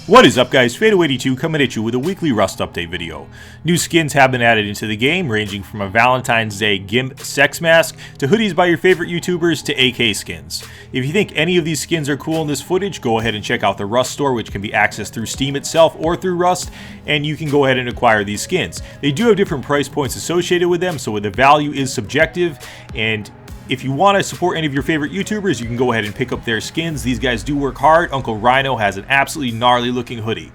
What is up, guys? Fado82 coming at you with a weekly Rust update video. New skins have been added into the game, ranging from a Valentine's Day GIMP sex mask to hoodies by your favorite YouTubers to AK skins. If you think any of these skins are cool in this footage, go ahead and check out the Rust store, which can be accessed through Steam itself or through Rust, and you can go ahead and acquire these skins. They do have different price points associated with them, so the value is subjective, and if you want to support any of your favorite YouTubers, you can go ahead and pick up their skins. These guys do work hard. Uncle Rhino has an absolutely gnarly looking hoodie.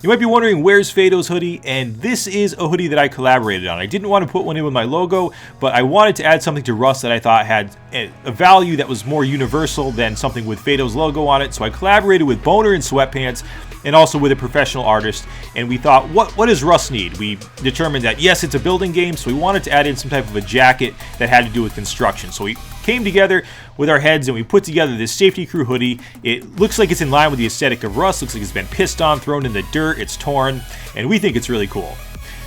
You might be wondering, where's Fado's hoodie? And this is a hoodie that I collaborated on. I didn't want to put one in with my logo, but I wanted to add something to Rust that I thought had a value that was more universal than something with Fado's logo on it. So I collaborated with Boner and Sweatpants, and also with a professional artist, and we thought, what does Rust need? We determined that yes, it's a building game, so we wanted to add in some type of a jacket that had to do with construction. So we came together with our heads and we put together this Safety Crew hoodie. It looks like it's in line with the aesthetic of Rust. Looks like it's been pissed on, thrown in the dirt, it's torn, and we think it's really cool.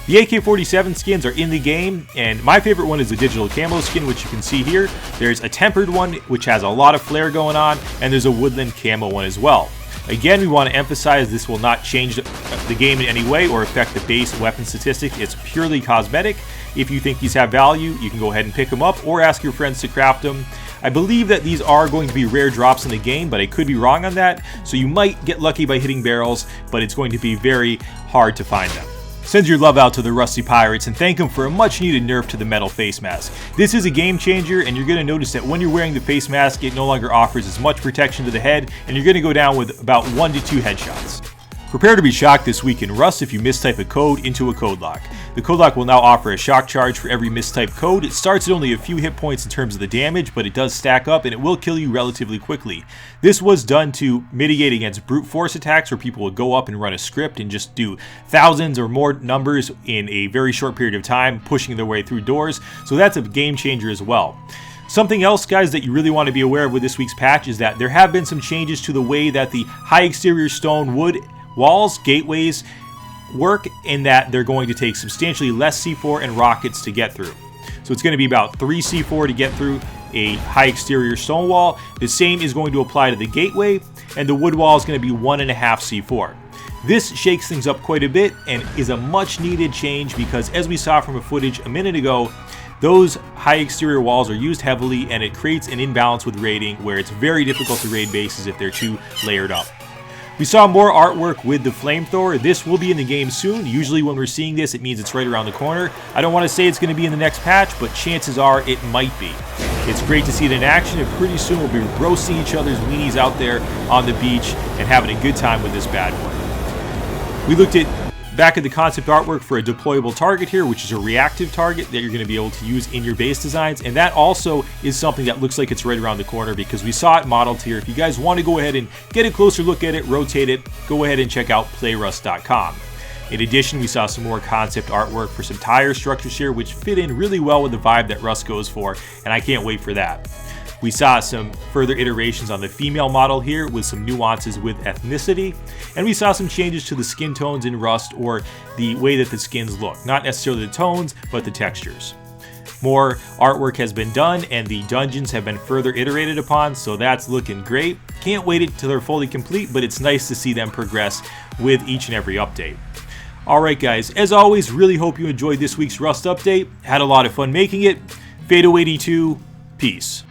The AK-47 skins are in the game, and my favorite one is the digital camo skin, which you can see here. There's a tempered one, which has a lot of flare going on, and there's a woodland camo one as well. Again, we want to emphasize this will not change the game in any way or affect the base weapon statistic. It's purely cosmetic. If you think these have value, you can go ahead and pick them up or ask your friends to craft them. I believe that these are going to be rare drops in the game, but I could be wrong on that. So you might get lucky by hitting barrels, but it's going to be very hard to find them. Send your love out to the Rusty Pirates and thank them for a much needed nerf to the metal face mask. This is a game changer, and you're going to notice that when you're wearing the face mask, it no longer offers as much protection to the head, and you're going to go down with about 1 to 2 headshots. Prepare to be shocked this week in Rust if you mistype a code into a code lock. The code lock will now offer a shock charge for every mistyped code. It starts at only a few hit points in terms of the damage, but it does stack up and it will kill you relatively quickly. This was done to mitigate against brute force attacks where people would go up and run a script and just do thousands or more numbers in a very short period of time, pushing their way through doors. So that's a game changer as well. Something else, guys, that you really want to be aware of with this week's patch is that there have been some changes to the way that the high exterior stone wood walls, gateways, work, in that they're going to take substantially less C4 and rockets to get through. So it's going to be about 3 C4 to get through a high exterior stone wall. The same is going to apply to the gateway, and the wood wall is going to be 1.5 C4. This shakes things up quite a bit and is a much needed change because, as we saw from a footage a minute ago, those high exterior walls are used heavily and it creates an imbalance with raiding where it's very difficult to raid bases if they're too layered up. We saw more artwork with the flamethrower. This will be in the game soon. Usually when we're seeing this, it means it's right around the corner. I don't want to say it's going to be in the next patch, but chances are it might be. It's great to see it in action, and pretty soon we'll be roasting each other's weenies out there on the beach and having a good time with this bad boy. We looked back at the concept artwork for a deployable target here, which is a reactive target that you're going to be able to use in your base designs, and that also is something that looks like it's right around the corner because we saw it modeled here. If you guys want to go ahead and get a closer look at it, rotate it, go ahead and check out playrust.com. In addition, we saw some more concept artwork for some tire structures here, which fit in really well with the vibe that Rust goes for, and I can't wait for that. We saw some further iterations on the female model here with some nuances with ethnicity, and we saw some changes to the skin tones in Rust, or the way that the skins look. Not necessarily the tones, but the textures. More artwork has been done and the dungeons have been further iterated upon, so that's looking great. Can't wait until they're fully complete, but it's nice to see them progress with each and every update. Alright guys, as always, really hope you enjoyed this week's Rust update. Had a lot of fun making it. Fado82, peace.